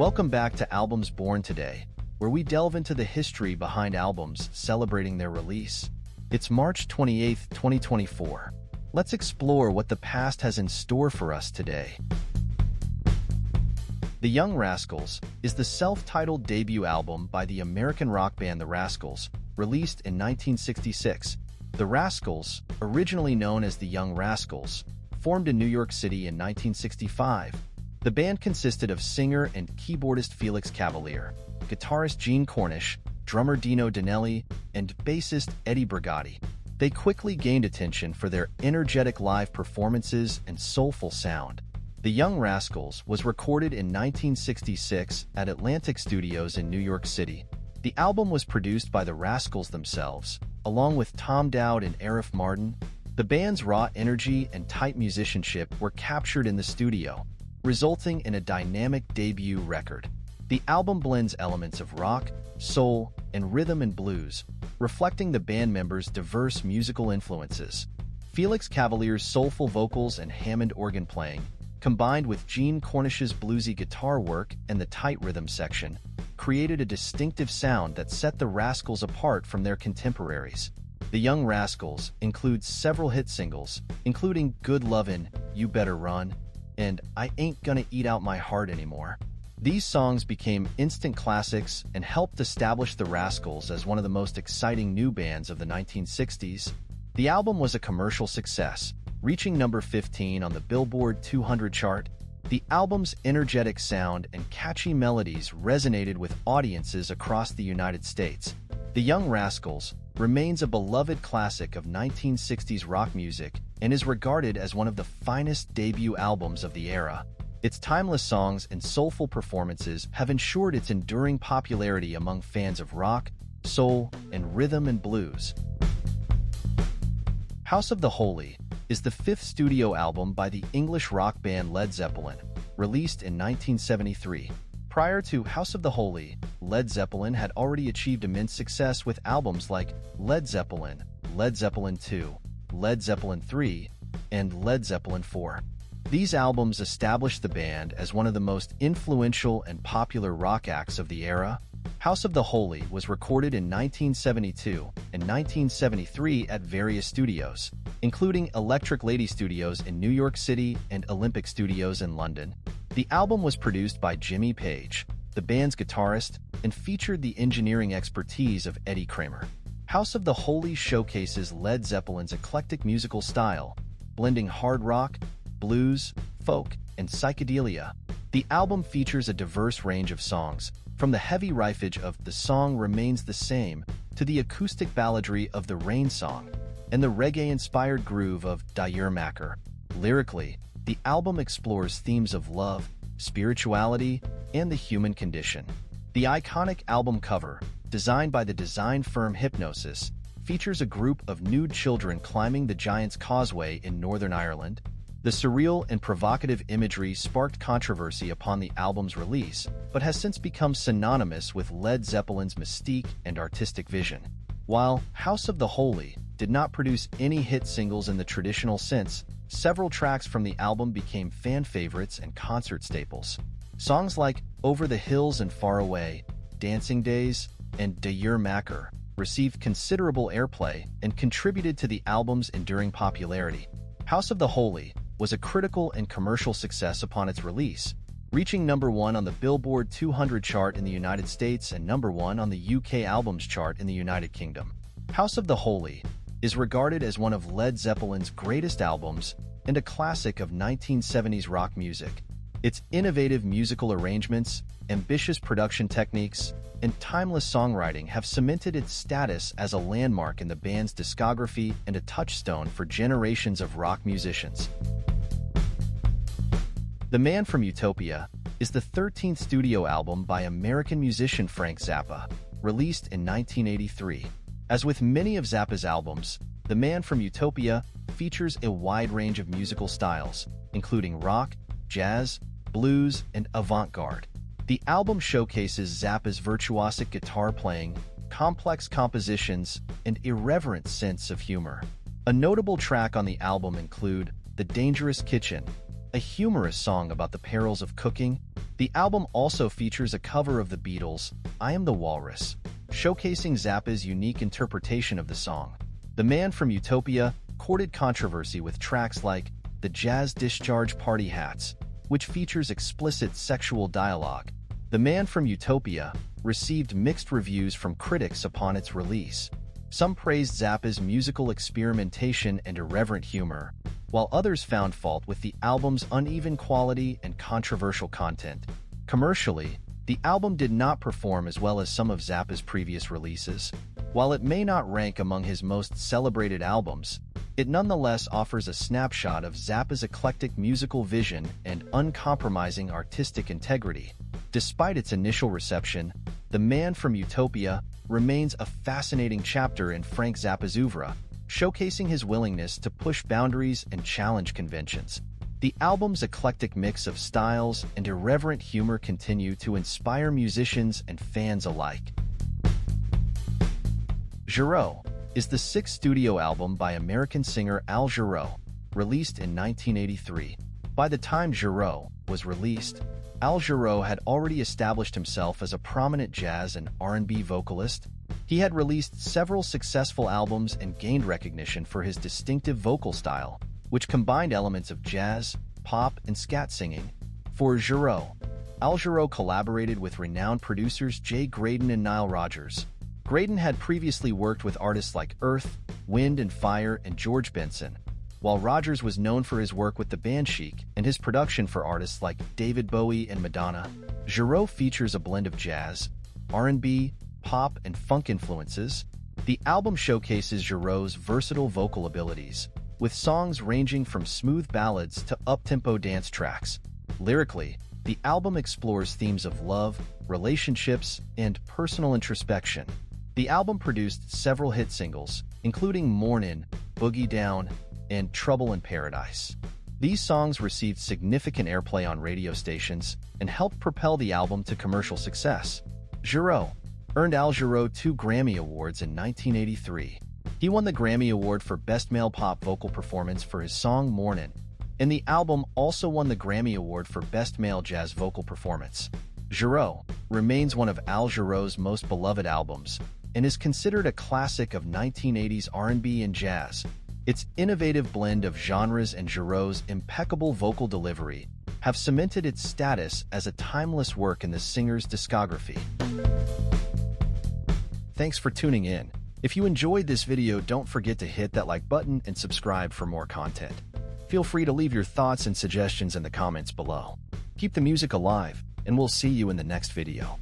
Welcome back to Albums Born Today, where we delve into the history behind albums celebrating their release. It's March 28, 2024. Let's explore what the past has in store for us today. The Young Rascals is the self-titled debut album by the American rock band The Rascals, released in 1966. The Rascals, originally known as the Young Rascals, formed in New York City in 1965. The band consisted of singer and keyboardist Felix Cavaliere, guitarist Gene Cornish, drummer Dino Danelli, and bassist Eddie Brigati. They quickly gained attention for their energetic live performances and soulful sound. The Young Rascals was recorded in 1966 at Atlantic Studios in New York City. The album was produced by the Rascals themselves, along with Tom Dowd and Arif Mardin. The band's raw energy and tight musicianship were captured in the studio, resulting in a dynamic debut record. The album blends elements of rock, soul, and rhythm and blues, reflecting the band members' diverse musical influences. Felix Cavaliere's soulful vocals and Hammond organ playing, combined with Gene Cornish's bluesy guitar work and the tight rhythm section, created a distinctive sound that set the Rascals apart from their contemporaries. The Young Rascals includes several hit singles, including Good Lovin', You Better Run, and I Ain't Gonna Eat Out My Heart Anymore. These songs became instant classics and helped establish the Rascals as one of the most exciting new bands of the 1960s. The album was a commercial success, reaching number 15 on the Billboard 200 chart. The album's energetic sound and catchy melodies resonated with audiences across the United States. The Young Rascals remains a beloved classic of 1960s rock music and is regarded as one of the finest debut albums of the era. Its timeless songs and soulful performances have ensured its enduring popularity among fans of rock, soul, and rhythm and blues. House of the Holy is the fifth studio album by the English rock band Led Zeppelin, released in 1973. Prior to House of the Holy, Led Zeppelin had already achieved immense success with albums like Led Zeppelin, Led Zeppelin II, Led Zeppelin III, and Led Zeppelin IV. These albums established the band as one of the most influential and popular rock acts of the era. House of the Holy was recorded in 1972 and 1973 at various studios, including Electric Lady Studios in New York City and Olympic Studios in London. The album was produced by Jimmy Page, the band's guitarist, and featured the engineering expertise of Eddie Kramer. House of the Holy showcases Led Zeppelin's eclectic musical style, blending hard rock, blues, folk, and psychedelia. The album features a diverse range of songs, from the heavy riffage of The Song Remains the Same to the acoustic balladry of The Rain Song, and the reggae-inspired groove of Dayur Makar. Lyrically, the album explores themes of love, spirituality, and the human condition. The iconic album cover, designed by the design firm Hypnosis, features a group of nude children climbing the Giant's Causeway in Northern Ireland. The surreal and provocative imagery sparked controversy upon the album's release, but has since become synonymous with Led Zeppelin's mystique and artistic vision. While House of the Holy did not produce any hit singles in the traditional sense, several tracks from the album became fan favorites and concert staples. Songs like Over the Hills and Far Away, Dancing Days, and Dayur Makar received considerable airplay and contributed to the album's enduring popularity. House of the Holy was a critical and commercial success upon its release, reaching number 1 on the Billboard 200 chart in the United States and number 1 on the UK Albums chart in the United Kingdom. House of the Holy is regarded as one of Led Zeppelin's greatest albums and a classic of 1970s rock music. Its innovative musical arrangements, ambitious production techniques, and timeless songwriting have cemented its status as a landmark in the band's discography and a touchstone for generations of rock musicians. The Man from Utopia is the 13th studio album by American musician Frank Zappa, released in 1983. As with many of Zappa's albums, The Man from Utopia features a wide range of musical styles, including rock, jazz, blues, and avant-garde. The album showcases Zappa's virtuosic guitar playing, complex compositions, and irreverent sense of humor. A notable track on the album include The Dangerous Kitchen, a humorous song about the perils of cooking, The album also features a cover of the Beatles' I Am the Walrus, showcasing Zappa's unique interpretation of the song. The Man from Utopia courted controversy with tracks like The Jazz Discharge Party Hats, which features explicit sexual dialogue. The Man from Utopia received mixed reviews from critics upon its release. Some praised Zappa's musical experimentation and irreverent humor, while others found fault with the album's uneven quality and controversial content. Commercially, the album did not perform as well as some of Zappa's previous releases. While it may not rank among his most celebrated albums, it nonetheless offers a snapshot of Zappa's eclectic musical vision and uncompromising artistic integrity. Despite its initial reception, The Man from Utopia remains a fascinating chapter in Frank Zappa's oeuvre, showcasing his willingness to push boundaries and challenge conventions. The album's eclectic mix of styles and irreverent humor continue to inspire musicians and fans alike. Giraud is the sixth studio album by American singer Al Giraud, released in 1983. By the time Giraud was released, Al Giraud had already established himself as a prominent jazz and R&B vocalist. He had released several successful albums and gained recognition for his distinctive vocal style, which combined elements of jazz, pop, and scat singing. For Giraud, Al Giraud collaborated with renowned producers Jay Graydon and Nile Rodgers. Graydon had previously worked with artists like Earth, Wind and Fire and George Benson, while Rodgers was known for his work with the band Chic and his production for artists like David Bowie and Madonna. Giraud features a blend of jazz, R&B, pop, and funk influences. The album showcases Giraud's versatile vocal abilities, with songs ranging from smooth ballads to up-tempo dance tracks. Lyrically, the album explores themes of love, relationships, and personal introspection. The album produced several hit singles, including Mornin', Boogie Down, and Trouble in Paradise. These songs received significant airplay on radio stations and helped propel the album to commercial success. Giraud earned Al Giraud 2 Grammy Awards in 1983. He won the Grammy Award for Best Male Pop Vocal Performance for his song Mornin', and the album also won the Grammy Award for Best Male Jazz Vocal Performance. Giraud remains one of Al Giraud's most beloved albums and is considered a classic of 1980s R&B and jazz. Its innovative blend of genres and Giraud's impeccable vocal delivery have cemented its status as a timeless work in the singer's discography. Thanks for tuning in. If you enjoyed this video, don't forget to hit that like button and subscribe for more content. Feel free to leave your thoughts and suggestions in the comments below. Keep the music alive, and we'll see you in the next video.